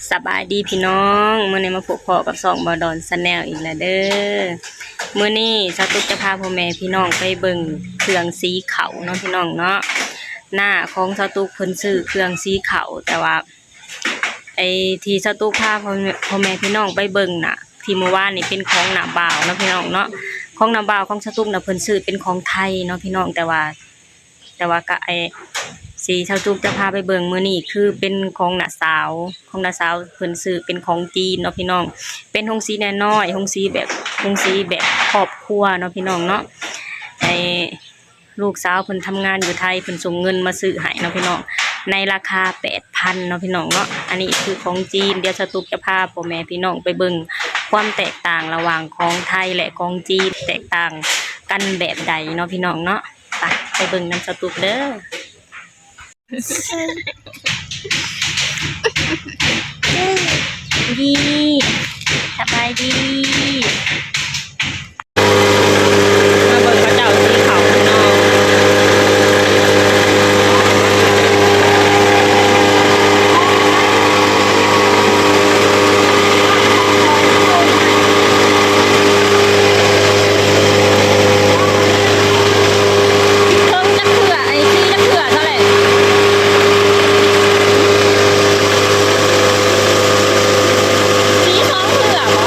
สบายดีพี่น้องมื้อนี้มาพบพอกับสองบอดอนชาแนลอีกแล้วเด้อมื้อนี้สาวตุ๊กจะพาพ่อแม่พี่น้องไปเบิ่งเครื่องสีเขาเนาะพี่น้องเนาะหน้าของสาวตุ๊กเพิ่นซื้อเครื่องสีเขาแต่ว่าไอ้ที่สาวตุ๊กพาพ่อแม่พี่น้องไปเบิ่งน่ะที่เมื่อวานนี่เป็นของหน้าบ่าวเนาะพี่น้องเนาะของหน้าบ่าวของสาวตุ๊กน่ะเพิ่นซื้อเป็นของไทยเนาะพี่น้องแต่ว่าก็สีชาวจุกจะพาไปเบิ่งมื้อนี้คือเป็นของน้าสาวเพิ่นซื้อเป็นของจีนเนาะพี่น้องเป็นฮงซีน้อยๆฮงซีแบบครอบครัวเนาะพี่น้องเนาะไอ้ลูกสาวเพิ่นทำงานอยู่ไทยเพิ่นส่งเงินมาซื้อให้เนาะพี่น้องในราคา 8,000 เนาะพี่น้องเนาะอันนี้คือของจีนเดี๋ยวชาวตุกจะพาพ่อแม่พี่น้องไปเบิ่งความแตกต่างระหว่างของไทยและของจีนแตกต่างกันแบบใดเนาะพี่น้องเนาะไปเบิ่งนำชาวตุกเด้อ ดีสบายดีมาเบิ่งเขาเจ้าสีเขาเนาะเพิ่งจะเผื่อไอ้ที่จะเผื่อเท่าไหร่สีท้องเผื่อบ่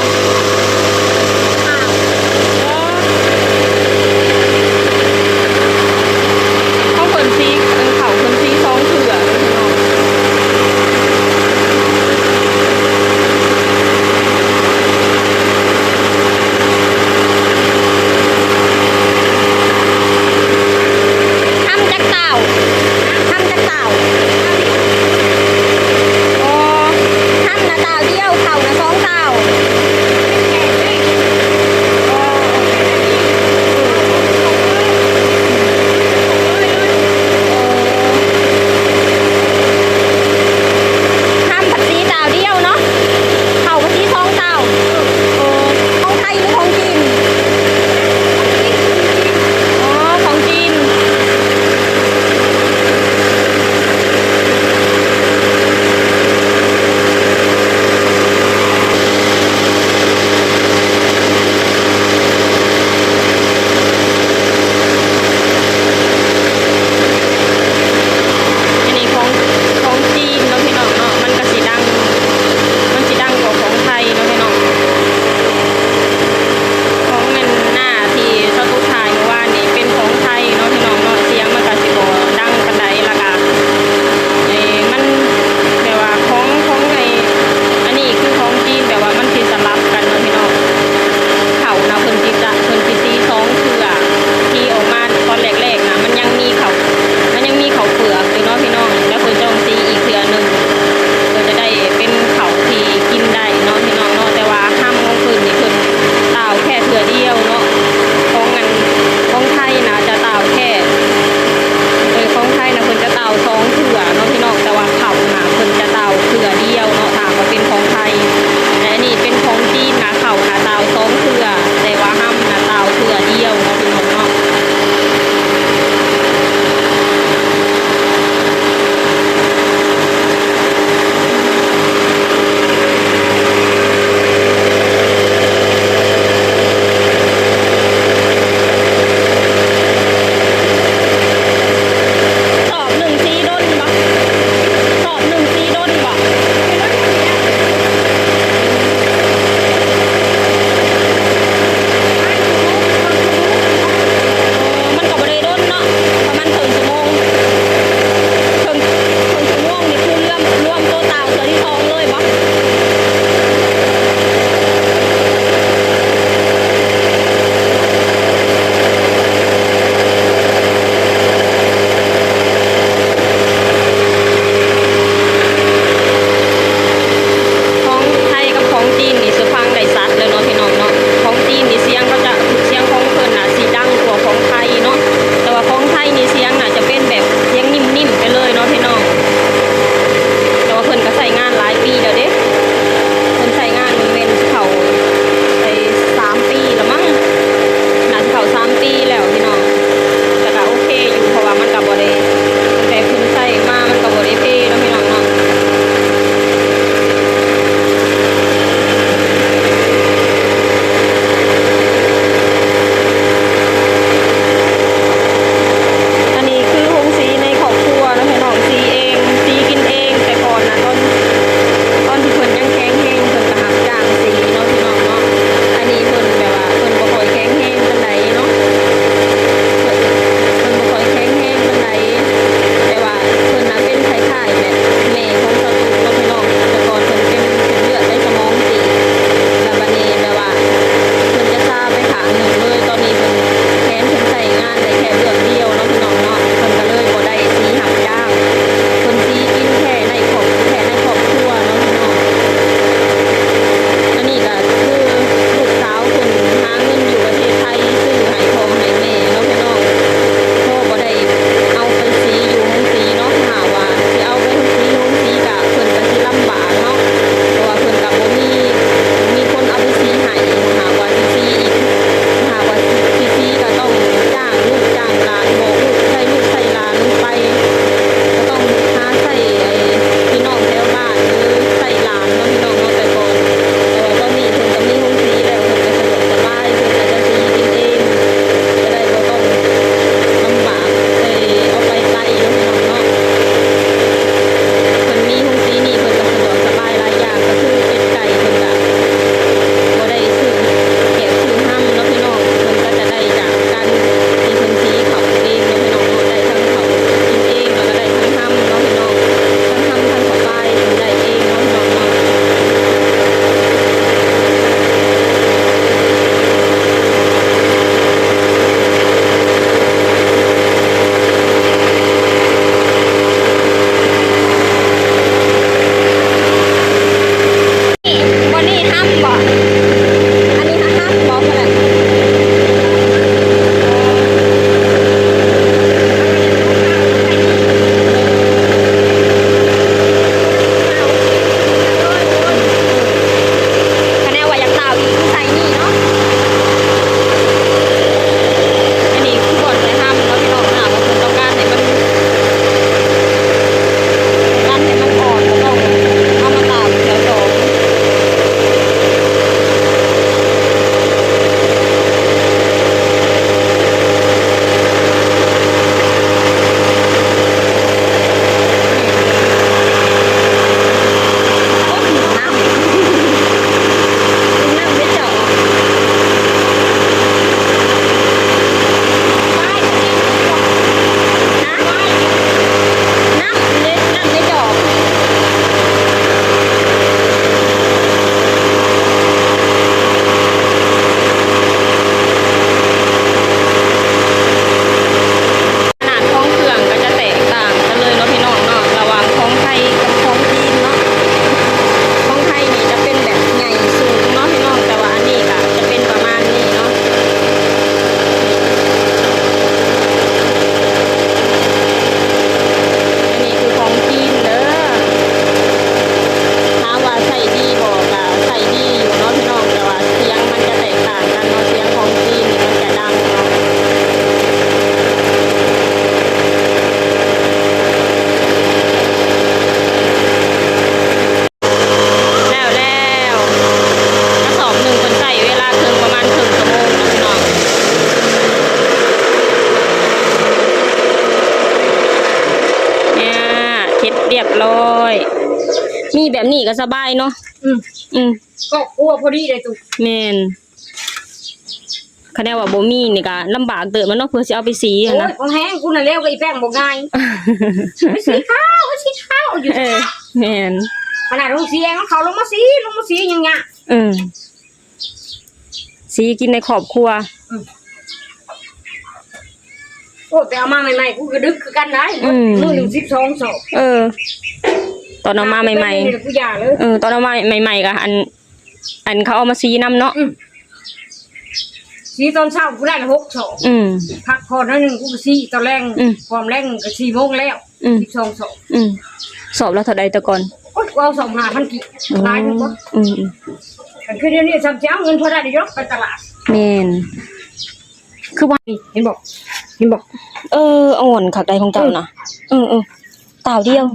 แบบนี้ก็สบายเนาะอืมก็กลัวพอดีเลยตุกแม่นคะแนนว่าบ่มีนี่ก็ลำบากเติบมันเนาะเพื่อสิเอาไปสีหั่นนะโอ้ยของแห้งกูน่ะแล้วก็อีแป้งบ่ง่ายไปสีข้าวอยู่แม่นขนาดลงสีเองเขาลงมาสีอย่างเงี้ยสีกินในครอบครัวโอ้แต่เอามาใหม่ๆกูก็ดึกคือกันได้มื้อนึง12ศอกตอนเอามาใหม่ๆกูอย่าเลยตอนเอามาใหม่ๆก็อันเขาเอามาสีนำเนาะสีตอนเช้ากูได้6ศอกพักผ่อนนึงกูก็สีตอนแรงความแรงก็4 โมงแล้ว12ศอกสอบแล้วเท่าใดแต่ก่อนโอ้ยกูเอา25,000กิหลายนึงบ่กันคือเดี๋ยวนี้ซ้ำสิเอาเงินพอได้ดิยกไปตลาดแม่นคือว่าเห็นบอกอ่อนคักใดของเจ้านะเต่าเดียว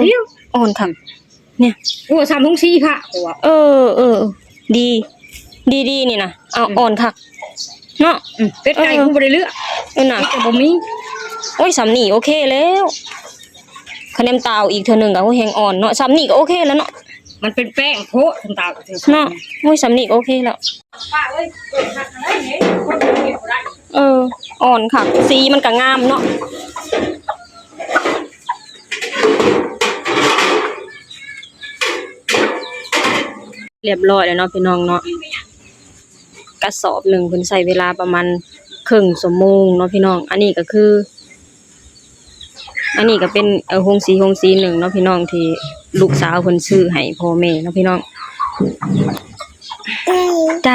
เดียวอ่อนคักเนี่ยโอ้3 ถุง4ค่ะดีนี่นะเอาอ่อนคักเนาะเป็ดไก่กูบ่ได้เลือกน่ะแต่บ่มีโอ้ยสำนี่โอเคแล้วคะแนนเต่าอีกเทื่อนึงก็แฮงอ่อนเนาะสำนี่ก็โอเคแล้วเนาะมันเป็นแป้งโพะทำตาเนาะโอ้ยสำนี่ก็โอเคแล้วป้าเอ้ยคักอะไรเนี่ยคนเก็บบ่ได้อ่อนคักสีมันก็งามเนาะเรียบร้อยแล้วเนาะพี่น้องเนาะกระสอบหนึ่งเพิ่นใช้เวลาประมาณครึ่งชั่วโมงเนาะพี่น้องอันนี้ก็เป็นโฮงสีหนึ่งเนาะพี่น้องที่ลูกสาวเพิ่นซื้อให้พ่อแม่เนาะพี่น้องใจ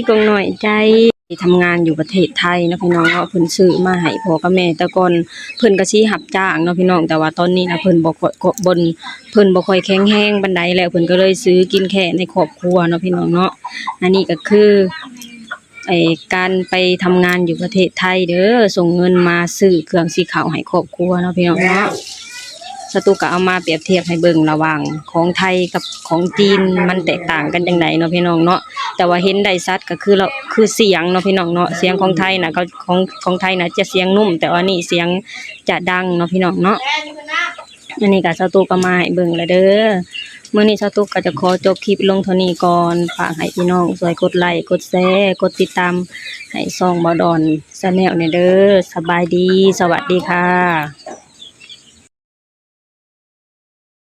กงหน่อยใจทำงานอยู่ประเทศไทยเนาะพี่น้องเนาะเพิ่นซื้อมาให้พ่อกับแม่แต่ก่อนเพิ่นก็สิรับจ้างเนาะพี่น้องแต่ว่าตอนนี้นะเพิ่นบ่ค่อยแข็งแรงปานใดแล้วเพิ่นก็เลยซื้อกินแค่ในครอบครัวเนาะพี่น้องเนาะอันนี้ก็คือการไปทำงานอยู่ประเทศไทยเด้อส่งเงินมาซื้อเครื่องสีขาวให้ครอบครัวเนาะพี่น้องเนาะสตูก็เอามาเปรียบเทียบให้เบิ่งระหว่างของไทยกับของจีนมันแตกต่างกันจังไดเนาะพี่น้องเนาะแต่ว่าเห็นได้ชัดก็คือเสียงเนาะพี่น้องเนาะเสียงของไทยน่ะก็ของไทยน่ะจะเสียงนุ่มแต่ว่านี่เสียงจะดังเนาะพี่น้องเนาะอันนี้ก็สตูก็มาให้เบิ่งแล้วเด้อมื้อนี้สตูก็จะขอจบคลิปลงเท่านี้ก่อนฝากให้พี่น้องช่วยกดไลค์กดแชร์กดติดตามให้ช่องบ่ดอน Channel เนี่ยเด้อสบายดีสวัสดีค่ะ